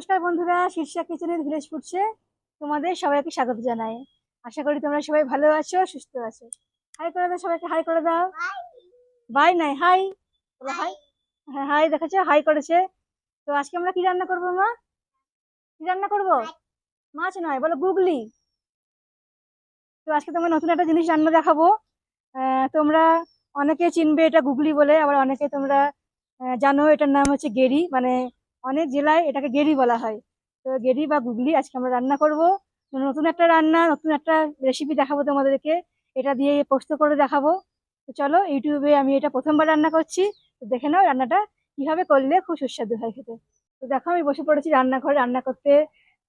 নমস্কার বন্ধুরা, শীর্ষা কিচেনের ভিলেজ ফুডসে তোমাদের সবাইকে স্বাগত জানাই। আশা করি তোমরা সবাই ভালো আছো, সুস্থ আছো। হাই করে দাও সবাইকে, হাই করে দাও। বাই নাই, হাই বলো, হাই। হ্যাঁ, হাই দেখেছো, হাই করেছে। তো আজকে আমরা কি রান্না করবো মা? কি রান্না করবো? মাছ নয়, বলো গুগলি। তো আজকে তোমার নতুন একটা জিনিস রান্না দেখাবো। তোমরা অনেকে চিনবে এটা গুগলি বলে, আবার অনেকে তোমরা জানো এটার নাম হচ্ছে গেরি, মানে অনেক জেলায় এটাকে গেরি বলা হয়। তো গেরি বা গুগলি আজকে আমরা রান্না করব। নতুন একটা রান্না, নতুন একটা রেসিপি দেখাবো তোমাদেরকে। এটা দিয়ে পোস্ত করে দেখাবো। তো চলো, ইউটিউবে আমি এটা প্রথমবার রান্না করছি। তো দেখে নাও রান্নাটা কিভাবে করলে খুব সুস্বাদু হয় খেতে। তো দেখো, আমি বসে পড়েছি রান্নাঘরে রান্না করতে।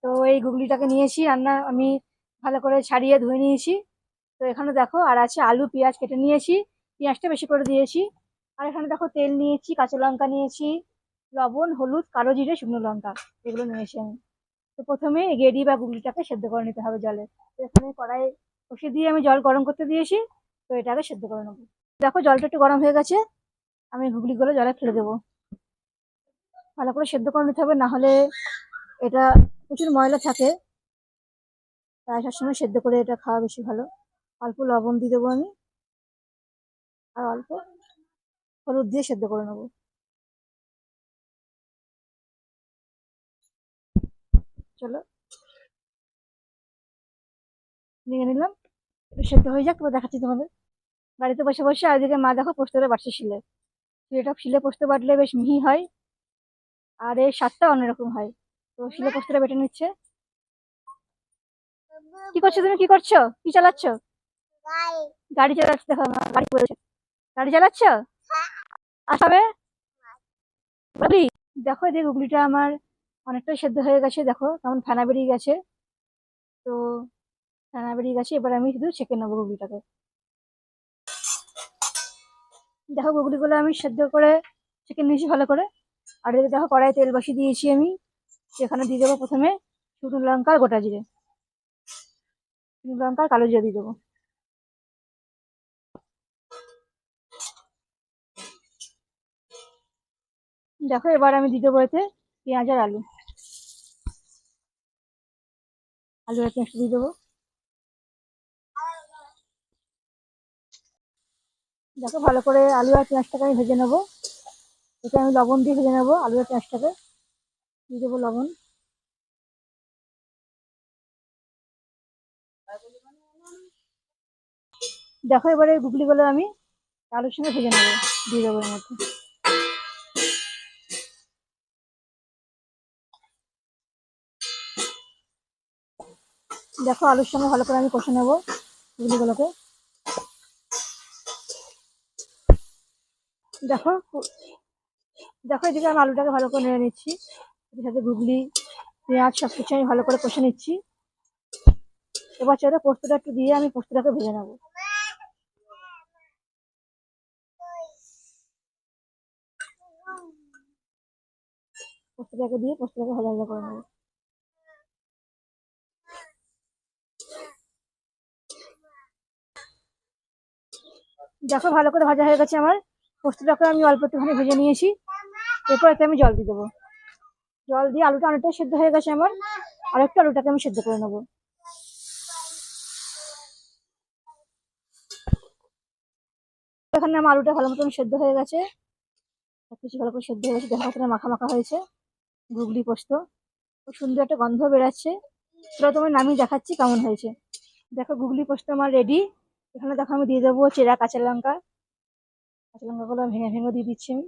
তো এই গুগলিটাকে নিয়েছি, রান্না আমি ভালো করে ছাড়িয়ে ধুয়ে নিয়েছি। তো এখানে দেখো আর আছে আলু, পেঁয়াজ কেটে নিয়েছি, পেঁয়াজটা বেশি করে দিয়েছি। আর এখানে দেখো তেল নিয়েছি, কাঁচা লঙ্কা নিয়েছি, লবণ, হলুদ, কালো জিরে, শুকনো লঙ্কা, এগুলো নিয়েছি আমি। তো প্রথমে গেরি বা গুগলিটাকে সেদ্ধ করে নিতে হবে জলে। তো এখানে কড়াই বসিয়ে দিয়ে আমি জল গরম করতে দিয়েছি। তো এটাকে সেদ্ধ করে নেবো। দেখো জলটা একটু গরম হয়ে গেছে, আমি গুগলিগুলো জলে ফেলে দেবো। ভালো করে সেদ্ধ করে নিতে হবে, না হলে এটা প্রচুর ময়লা থাকে। তাই সবসময় সেদ্ধ করে এটা খাওয়া বেশি ভালো। অল্প লবণ দিয়ে দেবো আমি, আর অল্প হলুদ দিয়ে সেদ্ধ করে নেবো। চলো নিয়ে নিলাম, একটু সেদ্ধ হয়ে যাক, তারপর দেখাচ্ছি তোমাদের। বাড়িতে বসে বসে আর এদিকে মা দেখো পোস্তটা বাটছে শিলে। শিলেটা শিলে পোস্ত বাটলে বেশ মিহি হয়, আর এর স্বাদটা অন্যরকম হয়। তো শিলে পোস্তটা বেটে নিচ্ছে। কি করছো তুমি, কি করছো, কি চালাচ্ছ? গাড়ি চালাচ্ছ, দেখো মা গাড়ি করেছে। গাড়ি চালাচ্ছ, আসামে বলি। দেখো এদিকে গুগলিটা আমার অনেকটাই সেদ্ধ হয়ে গেছে, দেখো কেমন ফেনা বেরিয়ে গেছে। তো ফেনা বেরিয়ে গেছে, এবার আমি শুধু ছেঁকে নেবো গুগলিটাকে। দেখো গুগলিগুলো আমি সেদ্ধ করে ছেঁকে নিয়েছি ভালো করে। আর এদিকে দেখো কড়াই তেল বসিয়ে দিয়েছি আমি। সেখানে দিয়ে দেবো প্রথমে শুকনো লঙ্কা আর গোটা জিরে, শুকনো লঙ্কা আর কালো জিরে দিয়ে দেবো। দেখো এবার আমি দিয়ে দেবো এতে পেঁয়াজ আর আলু। আলু আর পেঁয়াজটা দিয়ে দেবো। দেখো ভালো করে আলু আর পেঁয়াজটাকে আমি ভেজে নেবো। এটা আমি লবণ দিয়ে ভেজে নেবো, আলু আর পেঁয়াজটাকে দিয়ে দেবো লবণ। দেখো এবারে গুগলিগুলো আমি আলুর সঙ্গে ভেজে নেবো, দিয়ে দেবো এর মধ্যে। দেখো আলুর সঙ্গে ভালো করে আমি কষে নেবো গুগলিগুলোকে। দেখো দেখো এদিকে আমি আলুটাকে ভালো করে নেড়ে নিচ্ছি, এর সাথে গুগলি, পেঁয়াজ সবকিছু আমি ভালো করে কষে নিচ্ছি। এবার চলো পোস্তটা একটু দিয়ে আমি পোস্তটাকে ভেজে নেবো। পোস্তটাকে দিয়ে পোস্তটাকে ভাজা ভাজা করে নেবো। দেখো ভালো করে ভাজা হয়ে গেছে আমার। পোস্তটাকে আমি অল্প একটুখানি ভেজে নিয়েছি। এরপর এতে আমি জল দিয়ে দেবো। জল দিয়ে আলুটা অনেকটাই সেদ্ধ হয়ে গেছে আমার, আর একটু আলুটাকে আমি সেদ্ধ করে নেবো। এখানে আমার আলুটা ভালো মতন সেদ্ধ হয়ে গেছে, সবকিছু ভালো করে সেদ্ধ হয়ে গেছে, দেখা মতন মাখা মাখা হয়েছে। গুগলি পোস্ত খুব সুন্দর একটা গন্ধ বেরাচ্ছে। সেটা তোমার নামিয়ে দেখাচ্ছি কেমন হয়েছে। দেখো গুগলি পোস্ত আমার রেডি। এখানে দেখো আমি দিয়ে দেবো চেরা কাঁচা লঙ্কা। কাঁচা লঙ্কাগুলো ভেঙে ভেঙে দিয়ে দিচ্ছি আমি।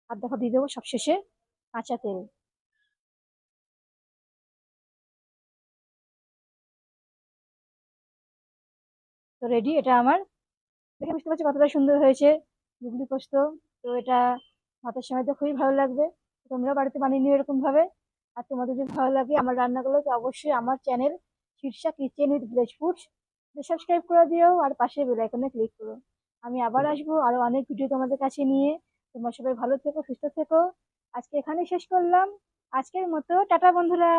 আর দেখো দিয়ে দেবো সবশেষে কাঁচা তেল। তো রেডি এটা আমার। দেখে বুঝতে পারছি কতটা সুন্দর হয়েছে গুগলি পোস্ত। তো এটা ভাতের সময় তো খুবই ভালো লাগবে। তোমরা বাড়িতে বানিয়ে নিও এরকম ভাবে। আর তোমাদের যদি ভালো লাগে আমার রান্নাগুলো, তো অবশ্যই আমার channel Shirsha kitchen with village foods subscribe করে দিও, আর পাশে বেল আইকনে ক্লিক করো। আমি আবার আসবো আরো অনেক ভিডিও তোমাদের কাছে নিয়ে। তোমরা সবাই ভালো থেকো, সুস্থ থেকো। আজকে এখানে শেষ করলাম। আজকের মতো টাটা বন্ধুরা।